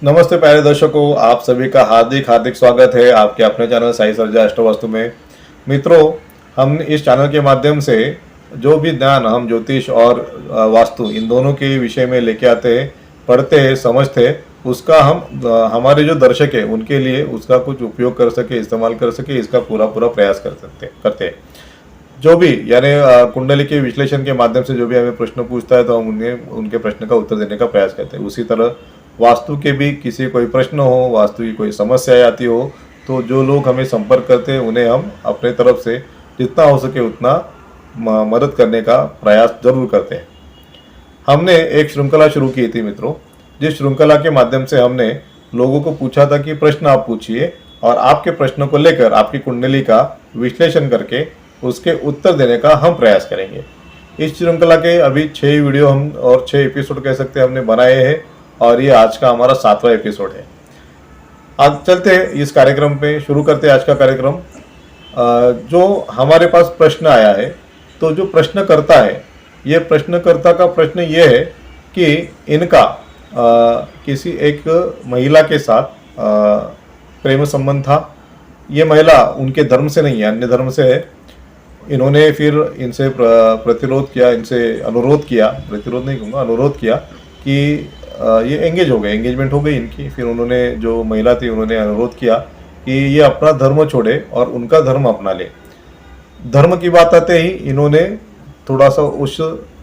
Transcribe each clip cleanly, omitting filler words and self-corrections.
नमस्ते प्यारे दर्शकों, आप सभी का हार्दिक हार्दिक स्वागत है आपके अपने चैनल साई सर्जा अष्टवास्तु में। मित्रों, हम इस चैनल के माध्यम से जो भी ज्ञान हम ज्योतिष और वास्तु इन दोनों के विषय में लेके आते हैं, पढ़ते हैं, समझते हैं, उसका हम हमारे जो दर्शक है उनके लिए उसका कुछ उपयोग कर सके, इस्तेमाल कर सके, इसका पूरा पूरा प्रयास करते हैं। जो भी यानी कुंडली के विश्लेषण के माध्यम से जो भी हमें प्रश्न पूछता है तो हम उन्हें उनके प्रश्न का उत्तर देने का प्रयास करते हैं। उसी तरह वास्तु के भी किसी कोई प्रश्न हो, वास्तु की कोई समस्या आती हो, तो जो लोग हमें संपर्क करते हैं उन्हें हम अपने तरफ से जितना हो सके उतना मदद करने का प्रयास जरूर करते हैं। हमने एक श्रृंखला शुरू की थी मित्रों, जिस श्रृंखला के माध्यम से हमने लोगों को पूछा था कि प्रश्न आप पूछिए और आपके प्रश्न को लेकर आपकी कुंडली का विश्लेषण करके उसके उत्तर देने का हम प्रयास करेंगे। इस श्रृंखला के अभी 6 वीडियो हम और 6 एपिसोड कह सकते हैं हमने बनाए हैं और ये आज का हमारा 7वां एपिसोड है। आज चलते हैं इस कार्यक्रम पे, शुरू करते हैं आज का कार्यक्रम। जो हमारे पास प्रश्न आया है, तो जो प्रश्नकर्ता है, ये प्रश्नकर्ता का प्रश्न ये है कि इनका किसी एक महिला के साथ प्रेम संबंध था। ये महिला उनके धर्म से नहीं है, अन्य धर्म से है। इन्होंने फिर इनसे प्रतिरोध किया, इनसे अनुरोध किया, प्रतिरोध नहीं कहूँगा, अनुरोध किया कि ये एंगेज हो गए, एंगेजमेंट हो गई इनकी। फिर उन्होंने, जो महिला थी, उन्होंने अनुरोध किया कि ये अपना धर्म छोड़े और उनका धर्म अपना ले। धर्म की बात आते ही इन्होंने थोड़ा सा उस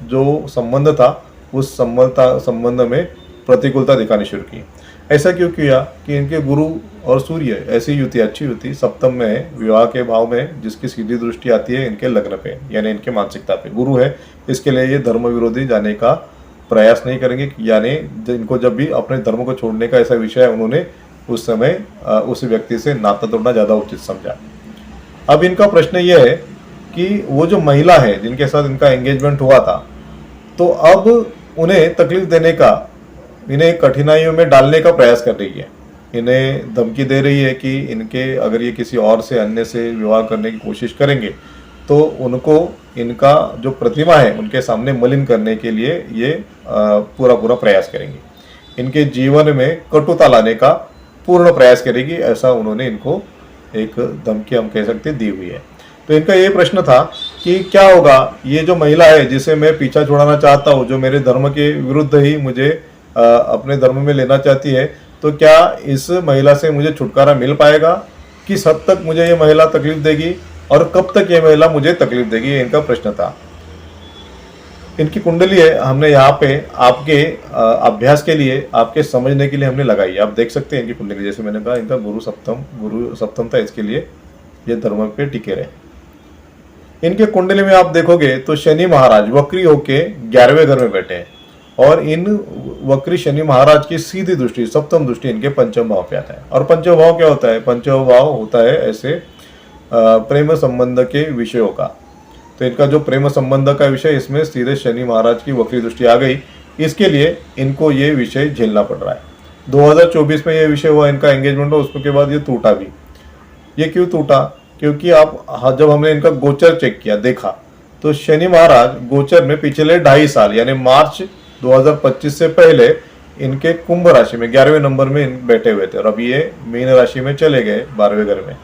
जो संबंध था उस संबंध में प्रतिकूलता दिखानी शुरू की। ऐसा क्यों किया कि इनके गुरु और सूर्य ऐसी युति, अच्छी युति सप्तम में है, विवाह के भाव में, जिसकी सीधी दृष्टि आती है इनके लग्न पे, यानी इनके मानसिकता पे गुरु है। इसके लिए ये धर्म विरोधी जाने का प्रयास नहीं करेंगे। यानी इनको जब भी अपने धर्म को छोड़ने का ऐसा विषय है, उन्होंने उस समय उस व्यक्ति से नाता तोड़ना ज़्यादा उचित समझा। अब इनका प्रश्न ये है कि वो जो महिला है जिनके साथ इनका एंगेजमेंट हुआ था, तो अब उन्हें तकलीफ देने का, इन्हें कठिनाइयों में डालने का प्रयास कर रही है। इन्हें धमकी दे रही है कि इनके अगर ये किसी और से, अन्य से विवाह करने की कोशिश करेंगे तो उनको इनका जो प्रतिमा है उनके सामने मलिन करने के लिए ये पूरा पूरा प्रयास करेंगे। इनके जीवन में कटुता लाने का पूर्ण प्रयास करेगी, ऐसा उन्होंने इनको एक धमकी, हम कह सकते, दी हुई है। तो इनका ये प्रश्न था कि क्या होगा, ये जो महिला है जिसे मैं पीछा छुड़ाना चाहता हूँ, जो मेरे धर्म के विरुद्ध ही मुझे अपने धर्म में लेना चाहती है, तो क्या इस महिला से मुझे छुटकारा मिल पाएगा? किस हद तक मुझे ये महिला तकलीफ देगी और कब तक ये महिला मुझे तकलीफ देगी, ये इनका प्रश्न था। इनकी कुंडली है, हमने यहाँ पे आपके अभ्यास के लिए, आपके समझने के लिए हमने लगाई। आप देख सकते हैं इनकी कुंडली, जैसे मैंने कहा इनका गुरु सप्तम था, इसके लिए ये धर्म पे टिके रहे। इनके कुंडली में आप देखोगे तो शनि महाराज वक्री होके 11वें घर में बैठे हैं और इन वक्री शनि महाराज की सीधी दृष्टि, सप्तम दृष्टि इनके पंचम भाव पे आता है। और पंचम भाव क्या होता है? पंचम भाव होता है ऐसे प्रेम संबंध के विषयों का। तो इनका जो प्रेम संबंध का विषय, इसमें सीधे शनि महाराज की वक्री दृष्टि आ गई। इसके लिए इनको ये विषय झेलना पड़ रहा है। 2024 में ये विषय हुआ, इनका एंगेजमेंट हुआ, उसके बाद ये टूटा भी। ये क्यों टूटा? क्योंकि आप जब हमने इनका गोचर चेक किया, देखा, तो शनि महाराज गोचर में पिछले 2.5 साल यानी मार्च 2025 से पहले इनके कुंभ राशि में 11वें नंबर में बैठे हुए थे और अब ये मीन राशि में चले गए 12वें घर में।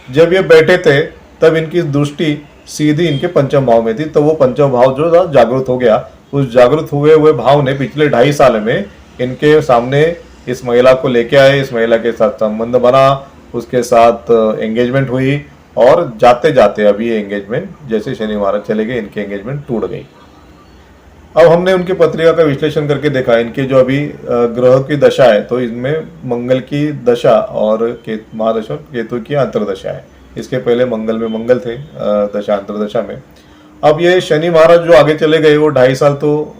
जब ये बैठे थे तब इनकी दृष्टि सीधी इनके पंचम भाव में थी, तो वो पंचम भाव जो था जागृत हो गया। उस जागृत हुए भाव ने पिछले 2.5 साल में इनके सामने इस महिला को लेके आए, इस महिला के साथ संबंध बना, उसके साथ एंगेजमेंट हुई और जाते जाते अभी ये एंगेजमेंट, जैसे शनि महाराज चले गए, इनकी एंगेजमेंट टूट गई। अब हमने उनकी पत्रिका का विश्लेषण करके देखा, इनके जो अभी ग्रह की दशा है, तो इसमें मंगल की दशा और महादशा, केतु की अंतरदशा है। इसके पहले मंगल में मंगल थे दशा अंतरदशा में। अब ये शनि महाराज जो आगे चले गए, वो 2.5 साल तो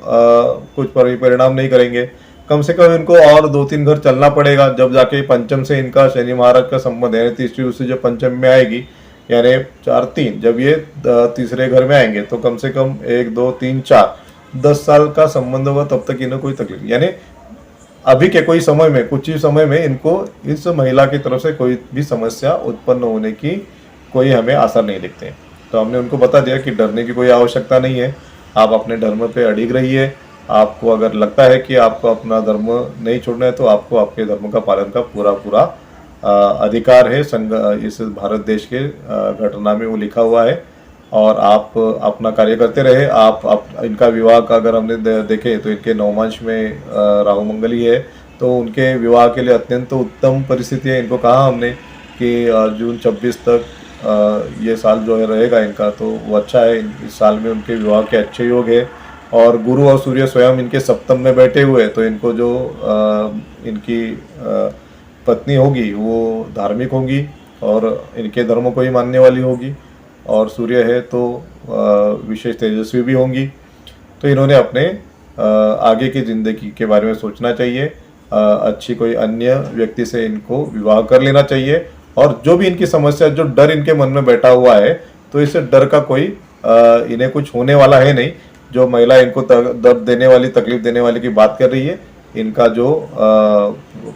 कुछ परिणाम नहीं करेंगे। कम से कम इनको और 2-3 घर चलना पड़ेगा, जब जाके पंचम से इनका शनि महाराज का संबंध है। तीसरी उससे जो पंचम में आएगी, यानी 4-3, जब ये तीसरे घर में आएंगे तो कम से कम 1, 2, 3, 4, 10 साल का संबंध होगा, तब तक इन्हें कोई तकलीफ, यानी अभी के कोई समय में, कुछ ही समय में इनको इस महिला की तरफ से कोई भी समस्या उत्पन्न होने की कोई हमें आसार नहीं दिखते हैं। तो हमने उनको बता दिया कि डरने की कोई आवश्यकता नहीं है, आप अपने धर्म पे अडिग रहिए आपको अगर लगता है कि आपको अपना धर्म नहीं छोड़ना है तो आपको आपके धर्म का पालन का पूरा पूरा अधिकार है। संघ इस भारत देश के घटना में वो लिखा हुआ है और आप अपना कार्य करते रहे। आप इनका विवाह का अगर हमने देखे तो इनके नवमांश में राहु मंगली है, तो उनके विवाह के लिए अत्यंत उत्तम परिस्थिति है। इनको कहा हमने कि जून 26 तक ये साल जो है रहेगा इनका, तो वो अच्छा है। इस साल में उनके विवाह के अच्छे योग है और गुरु और सूर्य स्वयं इनके सप्तम में बैठे हुए हैं, तो इनको जो इनकी पत्नी होगी वो धार्मिक होगी और इनके धर्म को ही मानने वाली होगी और सूर्य है तो विशेष तेजस्वी भी होंगी। तो इन्होंने अपने आगे की ज़िंदगी के बारे में सोचना चाहिए। अच्छी कोई अन्य व्यक्ति से इनको विवाह कर लेना चाहिए और जो भी इनकी समस्या, जो डर इनके मन में बैठा हुआ है, तो इस डर का कोई इन्हें कुछ होने वाला है नहीं। जो महिला इनको दर्द देने वाली, तकलीफ देने वाली की बात कर रही है, इनका जो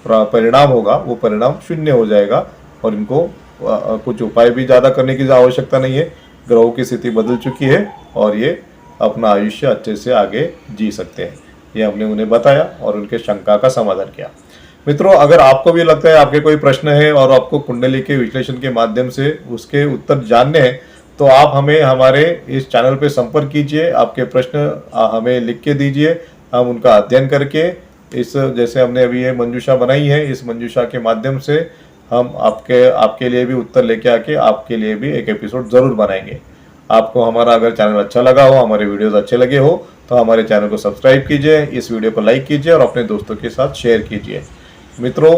परिणाम होगा वो परिणाम शून्य हो जाएगा और इनको कुछ उपाय भी ज़्यादा करने की आवश्यकता नहीं है। ग्रहों की स्थिति बदल चुकी है और ये अपना आयुष्य अच्छे से आगे जी सकते हैं। ये हमने उन्हें बताया और उनके शंका का समाधान किया। मित्रों, अगर आपको भी लगता है आपके कोई प्रश्न है और आपको कुंडली के विश्लेषण के माध्यम से उसके उत्तर जानने हैं, तो आप हमें हमारे इस चैनल पर संपर्क कीजिए। आपके प्रश्न हमें लिख के दीजिए, हम उनका अध्ययन करके इस, जैसे हमने अभी ये मंजूषा बनाई है, इस मंजूषा के माध्यम से हम आपके लिए भी उत्तर लेके आके आपके लिए भी एक एपिसोड ज़रूर बनाएंगे। आपको हमारा अगर चैनल अच्छा लगा हो, हमारे वीडियोस अच्छे लगे हो, तो हमारे चैनल को सब्सक्राइब कीजिए, इस वीडियो को लाइक कीजिए और अपने दोस्तों के साथ शेयर कीजिए। मित्रों,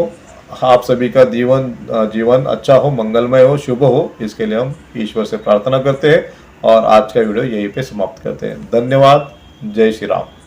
आप सभी का जीवन अच्छा हो, मंगलमय हो, शुभ हो, इसके लिए हम ईश्वर से प्रार्थना करते हैं और आज का वीडियो यहीं पे समाप्त करते हैं। धन्यवाद। जय श्री राम।